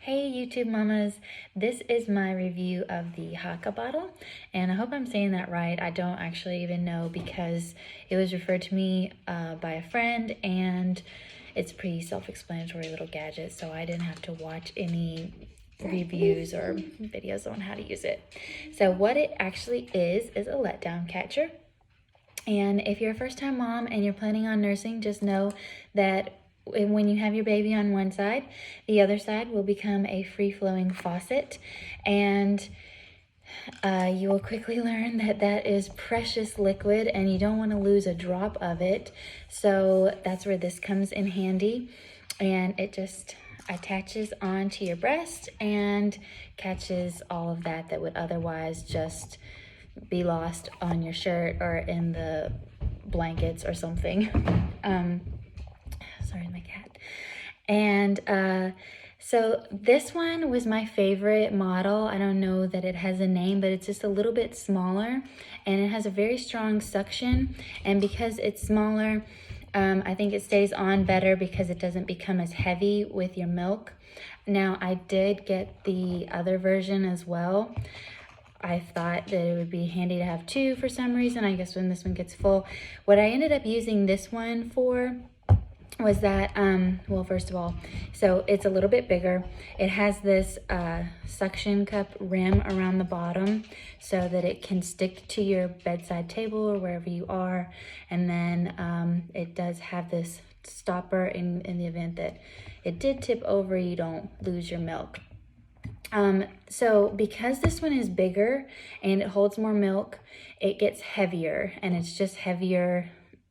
Hey YouTube mamas, this is my review of the Haakaa bottle, and I hope I'm saying that right. I don't actually even know because it was referred to me by a friend, and it's a pretty self-explanatory little gadget, so I didn't have to watch any reviews or videos on how to use it. So what it actually is a letdown catcher. And if you're a first-time mom and you're planning on nursing, just know that when you have your baby on one side, the other side will become a free-flowing faucet, and you will quickly learn that that is precious liquid and you don't want to lose a drop of it. So that's where this comes in handy, and it just attaches onto your breast and catches all of that would otherwise just be lost on your shirt or in the blankets or something. Sorry, my cat. And so this one was my favorite model. I don't know that it has a name, but it's just a little bit smaller, and it has a very strong suction. And because it's smaller, I think it stays on better because it doesn't become as heavy with your milk. Now, I did get the other version as well. I thought that it would be handy to have two for some reason. I guess when this one gets full. What I ended up using this one for was that, well, first of all, so it's a little bit bigger. It has this suction cup rim around the bottom so that it can stick to your bedside table or wherever you are. And then it does have this stopper in the event that it did tip over, you don't lose your milk. So because this one is bigger and it holds more milk, it gets heavier, and it's just heavier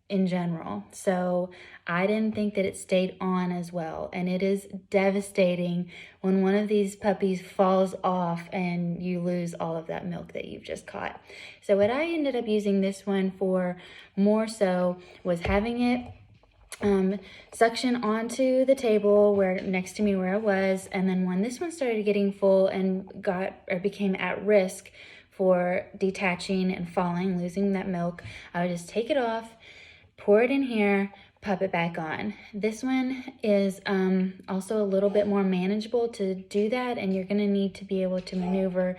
in general. So I didn't think that it stayed on as well, and it is devastating when one of these puppies falls off and you lose all of that milk that you've just caught. So what I ended up using this one for more so was having it suction onto the table where next to me where I was, and then when this one started getting full and became at risk for detaching and falling, losing that milk, I would just take it off, pour it in here, pop it back on. This one is also a little bit more manageable to do that, and you're going to need to be able to maneuver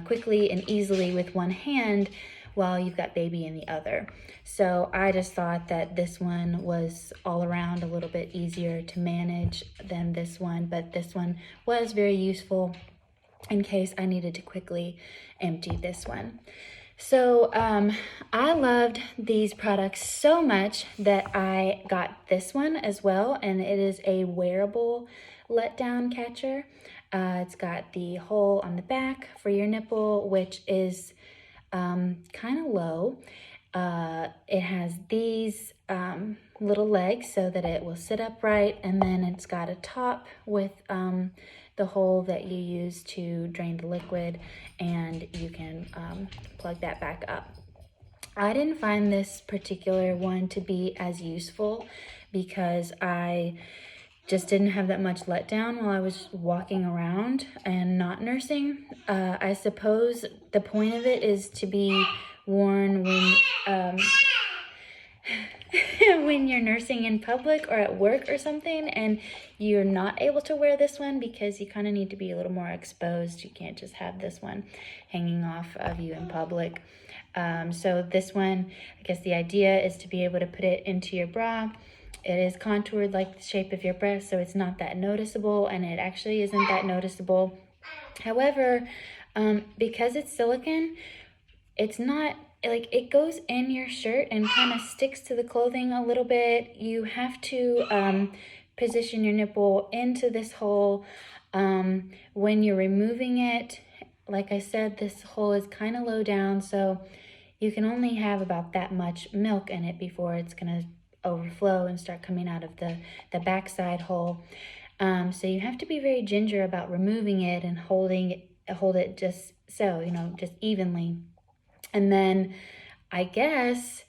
quickly and easily with one hand while you've got baby in the other. So I just thought that this one was all around a little bit easier to manage than this one, but this one was very useful in case I needed to quickly empty this one. So I loved these products so much that I got this one as well, and it is a wearable letdown catcher. It's got the hole on the back for your nipple, which is kind of low. It has these little legs so that it will sit upright, and then it's got a top with the hole that you use to drain the liquid, and you can plug that back up. I didn't find this particular one to be as useful because I just didn't have that much letdown while I was walking around and not nursing. I suppose the point of it is to be worn when when you're nursing in public or at work or something, and you're not able to wear this one because you kind of need to be a little more exposed. You can't just have this one hanging off of you in public. So this one, I guess the idea is to be able to put it into your bra. It is contoured like the shape of your breast, so it's not that noticeable, and it actually isn't that noticeable. However, because it's silicone, it's not, like, it goes in your shirt and kind of sticks to the clothing a little bit. You have to position your nipple into this hole. When you're removing it, like I said, this hole is kind of low down, so you can only have about that much milk in it before it's going to overflow and start coming out of the backside hole. So you have to be very ginger about removing it and hold it just so, just evenly. And then I guess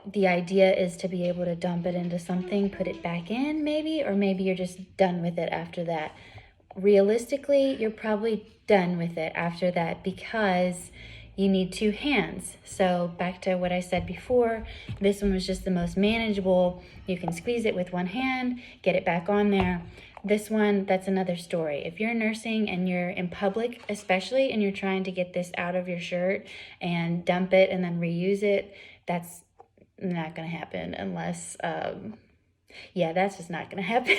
the idea is to be able to dump it into something, put it back in maybe, or maybe you're just done with it after that. Realistically, you're probably done with it after that because you need two hands. So back to what I said before, this one was just the most manageable. You can squeeze it with one hand, get it back on there. this one, that's another story. If you're nursing and you're in public, especially, and you're trying to get this out of your shirt and dump it and then reuse it, that's not going to happen unless, yeah, that's just not going to happen.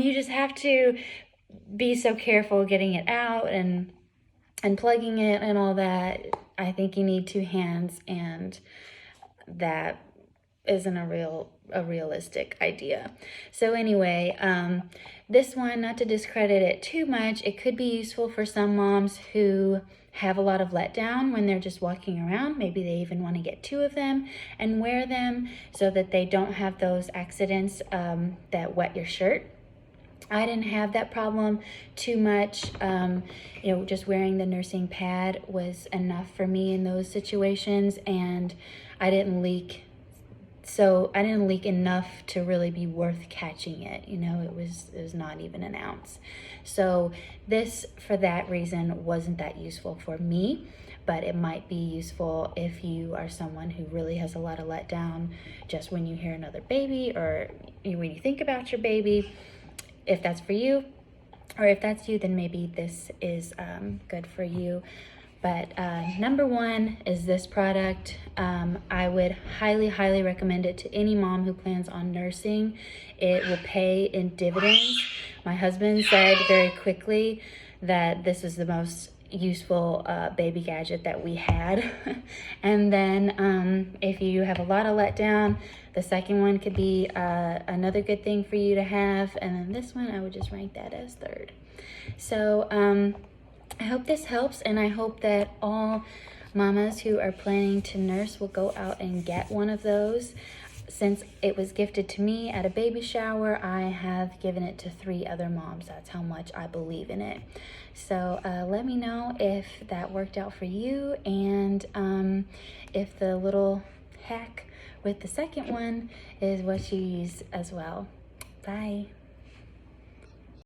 You just have to be so careful getting it out and plugging it and all that. I think you need two hands, and that isn't a realistic idea. So anyway, this one, not to discredit it too much, it could be useful for some moms who have a lot of letdown when they're just walking around. Maybe they even want to get two of them and wear them so that they don't have those accidents that wet your shirt. I didn't have that problem too much. Just wearing the nursing pad was enough for me in those situations, and I didn't leak. So I didn't leak enough to really be worth catching it. It was not even an ounce. So this, for that reason, wasn't that useful for me, but it might be useful if you are someone who really has a lot of letdown just when you hear another baby, or when you think about your baby. If that's for you, or if that's you, then maybe this is good for you. But number one is this product. I would highly, highly recommend it to any mom who plans on nursing. It will pay in dividends. My husband said very quickly that this is the most useful baby gadget that we had. And then if you have a lot of letdown, the second one could be another good thing for you to have. And then this one, I would just rank that as third. So I hope this helps, and I hope that all mamas who are planning to nurse will go out and get one of those. Since it was gifted to me at a baby shower, I have given it to 3 other moms. That's how much I believe in it. So let me know if that worked out for you, and if the little hack with the second one is what you use as well. Bye.